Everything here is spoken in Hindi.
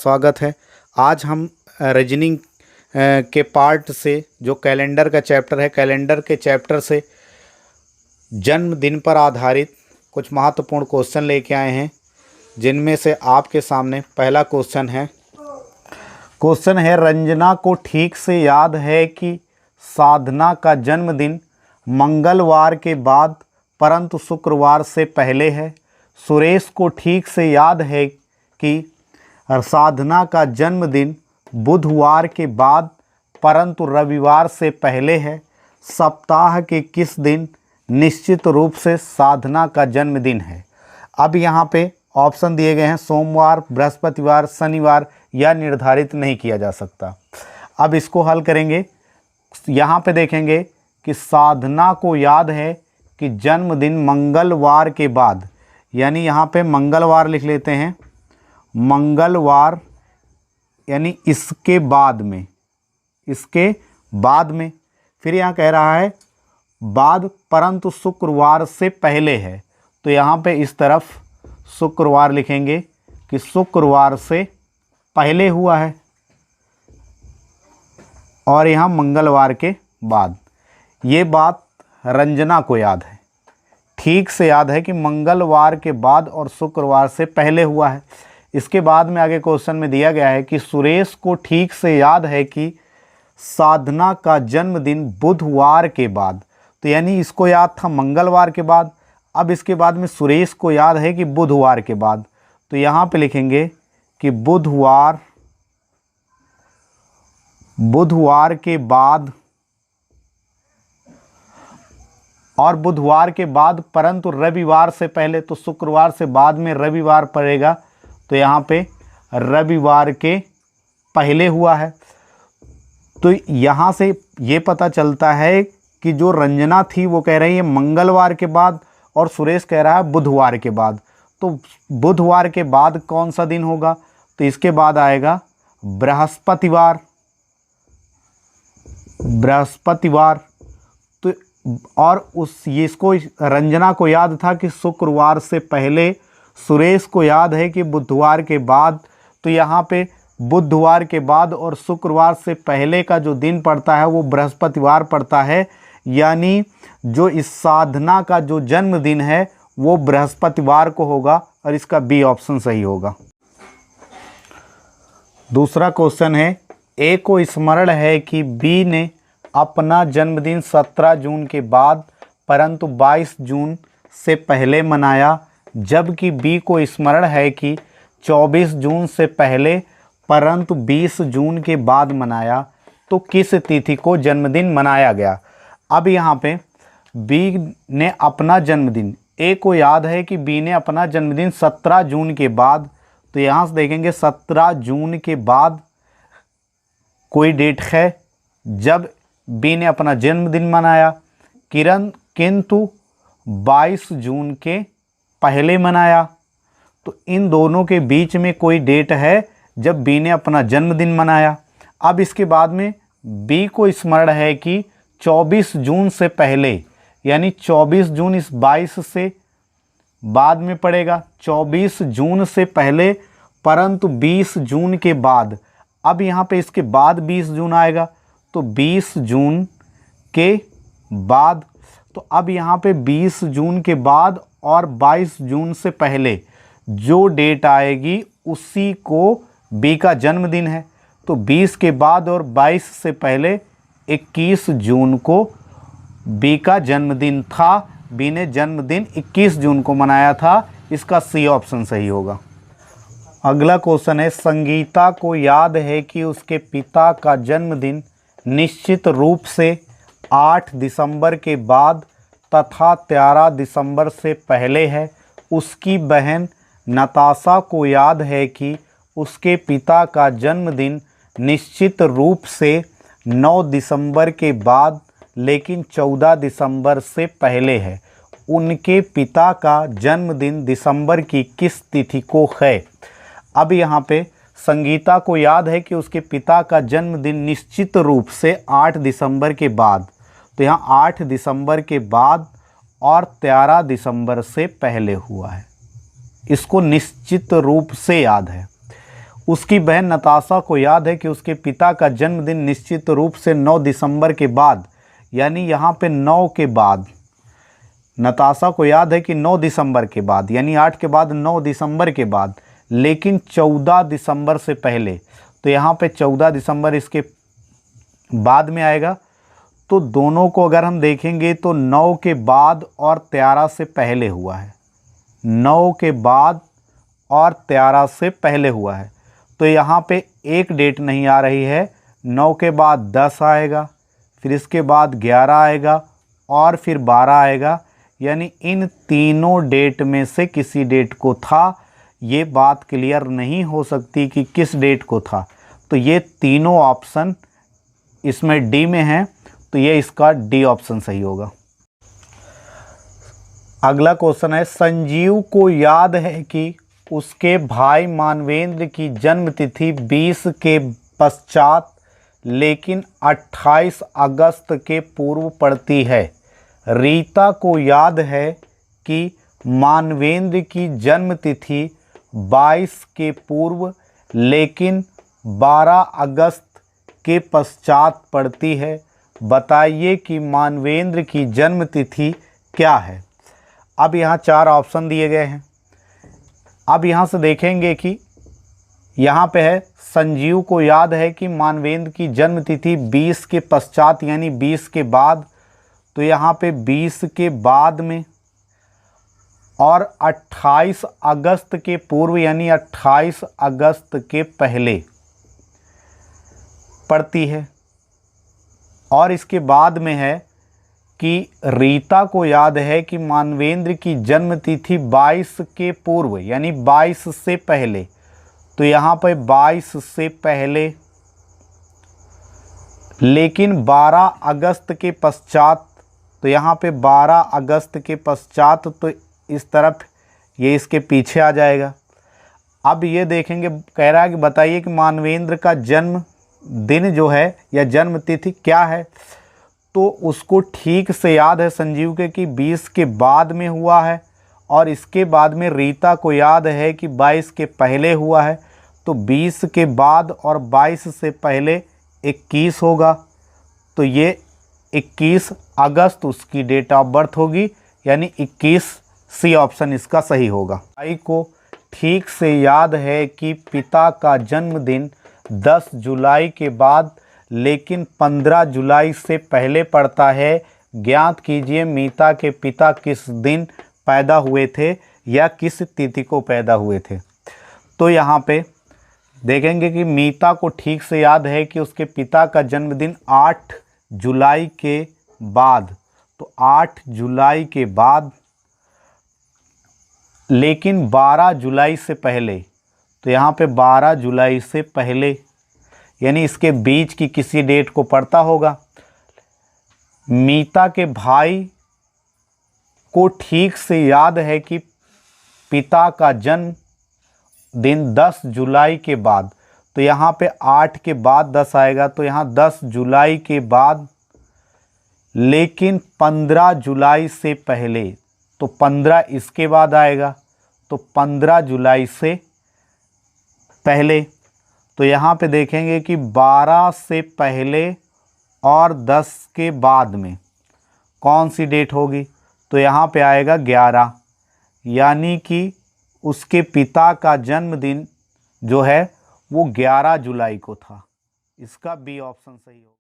स्वागत है। आज हम रीजनिंग के पार्ट से जो कैलेंडर का चैप्टर है, कैलेंडर के चैप्टर से जन्मदिन पर आधारित कुछ महत्वपूर्ण क्वेश्चन लेके आए हैं, जिनमें से आपके सामने पहला क्वेश्चन है रंजना को ठीक से याद है कि साधना का जन्मदिन मंगलवार के बाद परंतु शुक्रवार से पहले है। सुरेश को ठीक से याद है कि साधना का जन्मदिन बुधवार के बाद परंतु रविवार से पहले है। सप्ताह के किस दिन निश्चित रूप से साधना का जन्मदिन है। अब यहाँ पे ऑप्शन दिए गए हैं सोमवार, बृहस्पतिवार, शनिवार या निर्धारित नहीं किया जा सकता। अब इसको हल करेंगे। यहाँ पे देखेंगे कि साधना को याद है कि जन्मदिन मंगलवार के बाद, यानी यहाँ पे मंगलवार लिख लेते हैं, मंगलवार यानी इसके बाद में, फिर यहाँ कह रहा है बाद परंतु शुक्रवार से पहले है, तो यहाँ पे इस तरफ शुक्रवार लिखेंगे कि शुक्रवार से पहले हुआ है, और यहाँ मंगलवार के बाद। ये बात रंजना को याद है, ठीक से याद है कि मंगलवार के बाद और शुक्रवार से पहले हुआ है। इसके बाद में आगे क्वेश्चन में दिया गया है कि सुरेश को ठीक से याद है कि साधना का जन्मदिन बुधवार के बाद, तो यानी इसको याद था मंगलवार के बाद। अब इसके बाद में सुरेश को याद है कि बुधवार के बाद, तो यहाँ पे लिखेंगे कि बुधवार के बाद, और बुधवार के बाद परंतु रविवार से पहले, तो शुक्रवार से बाद में रविवार पड़ेगा, तो यहाँ पे रविवार के पहले हुआ है। तो यहाँ से ये पता चलता है कि जो रंजना थी वो कह रही है मंगलवार के बाद और सुरेश कह रहा है बुधवार के बाद। तो बुधवार के बाद कौन सा दिन होगा, तो इसके बाद आएगा बृहस्पतिवार। तो और इसको रंजना को याद था कि शुक्रवार से पहले, सुरेश को याद है कि बुधवार के बाद, तो यहाँ पे बुधवार के बाद और शुक्रवार से पहले का जो दिन पड़ता है वो बृहस्पतिवार पड़ता है, यानी जो इस साधना का जो जन्मदिन है वो बृहस्पतिवार को होगा, और इसका बी ऑप्शन सही होगा। दूसरा क्वेश्चन है ए को स्मरण है कि बी ने अपना जन्मदिन 17 जून के बाद परंतु 22 जून से पहले मनाया, जबकि बी को स्मरण है कि 24 जून से पहले परंतु 20 जून के बाद मनाया, तो किस तिथि को जन्मदिन मनाया गया। अब यहाँ पे बी ने अपना जन्मदिन, ए को याद है कि बी ने अपना जन्मदिन 17 जून के बाद, तो यहाँ से देखेंगे 17 जून के बाद कोई डेट है जब बी ने अपना जन्मदिन मनाया, किंतु 22 जून के पहले मनाया, तो इन दोनों के बीच में कोई डेट है जब बी ने अपना जन्मदिन मनाया। अब इसके बाद में बी को स्मरण है कि 24 जून से पहले, यानी 24 जून इस 22 से बाद में पड़ेगा, 24 जून से पहले परंतु 20 जून के बाद। अब यहाँ पे इसके बाद 20 जून आएगा, तो 20 जून के बाद, तो अब यहाँ पे 20 जून के बाद और 22 जून से पहले जो डेट आएगी उसी को बी का जन्मदिन है। तो 20 के बाद और 22 से पहले 21 जून को बी का जन्मदिन था। बी ने जन्मदिन 21 जून को मनाया था, इसका सी ऑप्शन सही होगा। अगला क्वेश्चन है संगीता को याद है कि उसके पिता का जन्मदिन निश्चित रूप से 8 दिसंबर के बाद तथा 13 दिसंबर से पहले है। उसकी बहन नताशा को याद है कि उसके पिता का जन्मदिन निश्चित रूप से 9 दिसंबर के बाद लेकिन 14 दिसंबर से पहले है। उनके पिता का जन्मदिन दिसंबर की किस तिथि को है। अब यहाँ पे संगीता को याद है कि उसके पिता का जन्मदिन निश्चित रूप से 8 दिसंबर के बाद, तो यहाँ 8 दिसंबर के बाद और 13 दिसंबर से पहले हुआ है, इसको निश्चित रूप से याद है। उसकी बहन नताशा को याद है कि उसके पिता का जन्मदिन निश्चित रूप से 9 दिसंबर के बाद, यानी यहाँ पे 9 के बाद, नताशा को याद है कि 9 दिसंबर के बाद, यानी 8 के बाद 9 दिसंबर के बाद, लेकिन 14 दिसंबर से पहले। तो यहाँ पे 14 दिसंबर इसके बाद में आएगा। तो दोनों को अगर हम देखेंगे तो 9 के बाद और 13 से पहले हुआ है, 9 के बाद और 13 से पहले हुआ है। तो यहाँ पे एक डेट नहीं आ रही है। 9 के बाद 10 आएगा, फिर इसके बाद 11 आएगा और फिर 12 आएगा, यानी इन तीनों डेट में से किसी डेट को था। ये बात क्लियर नहीं हो सकती कि किस डेट को था। तो ये तीनों ऑप्शन इसमें डी में हैं, तो ये इसका डी ऑप्शन सही होगा। अगला क्वेश्चन है, संजीव को याद है कि उसके भाई मानवेंद्र की जन्म तिथि 20 के पश्चात लेकिन 28 अगस्त के पूर्व पड़ती है। रीता को याद है कि मानवेंद्र की जन्म तिथि 22 के पूर्व लेकिन 12 अगस्त के पश्चात पड़ती है। बताइए कि मानवेंद्र की जन्म तिथि क्या है। अब यहाँ 4 ऑप्शन दिए गए हैं। अब यहाँ से देखेंगे कि यहाँ पे है, संजीव को याद है कि मानवेंद्र की जन्म तिथि 20 के पश्चात यानी 20 के बाद। तो यहाँ पे 20 के बाद में और 28 अगस्त के पूर्व यानी 28 अगस्त के पहले पड़ती है। और इसके बाद में है कि रीता को याद है कि मानवेंद्र की जन्म तिथि 22 के पूर्व यानी 22 से पहले। तो यहाँ पर 22 से पहले लेकिन 12 अगस्त के पश्चात। तो यहाँ पे 12 अगस्त के पश्चात, तो इस तरफ ये इसके पीछे आ जाएगा। अब ये देखेंगे, कह रहा है कि बताइए कि मानवेंद्र का जन्म दिन जो है या जन्म तिथि क्या है। तो उसको ठीक से याद है संजीव के कि 20 के बाद में हुआ है, और इसके बाद में रीता को याद है कि 22 के पहले हुआ है। तो 20 के बाद और 22 से पहले 21 होगा। तो ये 21 अगस्त उसकी डेट ऑफ बर्थ होगी, यानी 21 सी ऑप्शन इसका सही होगा। भाई को ठीक से याद है कि पिता का जन्मदिन 10 जुलाई के बाद लेकिन 15 जुलाई से पहले पड़ता है। ज्ञात कीजिए मीता के पिता किस दिन पैदा हुए थे या किस तिथि को पैदा हुए थे। तो यहाँ पे देखेंगे कि मीता को ठीक से याद है कि उसके पिता का जन्मदिन 8 जुलाई के बाद। तो 8 जुलाई के बाद लेकिन 12 जुलाई से पहले। तो यहाँ पे 12 जुलाई से पहले यानी इसके बीच की किसी डेट को पड़ता होगा। मीता के भाई को ठीक से याद है कि पिता का जन्म दिन 10 जुलाई के बाद। तो यहाँ पे 8 के बाद 10 आएगा, तो यहाँ 10 जुलाई के बाद लेकिन 15 जुलाई से पहले। तो 15 इसके बाद आएगा, तो 15 जुलाई से पहले। तो यहाँ पे देखेंगे कि 12 से पहले और 10 के बाद में कौन सी डेट होगी। तो यहाँ पे आएगा 11, यानी कि उसके पिता का जन्मदिन जो है वो 11 जुलाई को था। इसका बी ऑप्शन सही होगा।